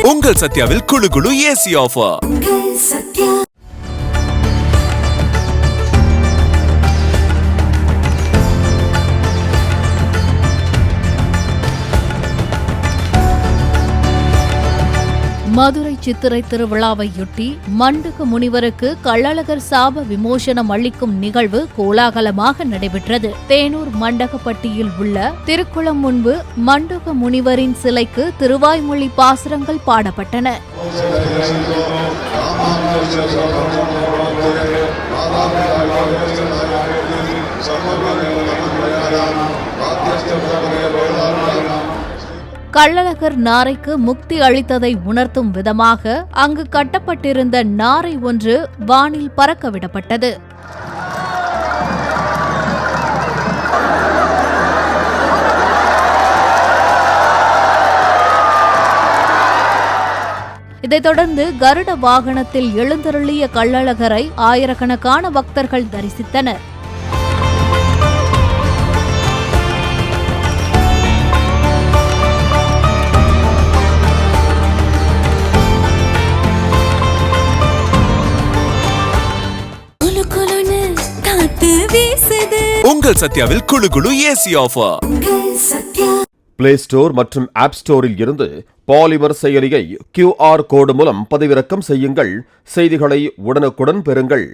உங்கள் சத்யாவில் குளு குளு ஏசி ஆஃபர். மதுரை சித்திரை திருவிழாவையொட்டி மண்டக முனிவருக்கு கள்ளழகர் சாப விமோசனம் அளிக்கும் நிகழ்வு கோலாகலமாக நடைபெற்றது. தேனூர் மண்டகப்பட்டியில் உள்ள திருக்குளம் முன்பு மண்டக முனிவரின் சிலைக்கு திருவாய்மொழி பாசுரங்கள் பாடப்பட்டன. கள்ளழகர் நாரைக்கு முக்தி அளித்ததை உணர்த்தும் விதமாக அங்கு கட்டப்பட்டிருந்த நாரை ஒன்று வானில் பறக்கவிடப்பட்டது. இதைத் தொடர்ந்து கருட வாகனத்தில் எழுந்தருளிய கள்ளழகரை ஆயிரக்கணக்கான பக்தர்கள் தரிசித்தனர். உங்கள் சத்யாவில் குளு குளு ஏசி ஆஃபர். பிளே ஸ்டோர் மற்றும் ஆப் ஸ்டோரில் இருந்து பாலிமர் செயலியை QR கோடு மூலம் பதிவிறக்கம் செய்யுங்கள். செய்திகளை உடனுக்குடன் பெறுங்கள்.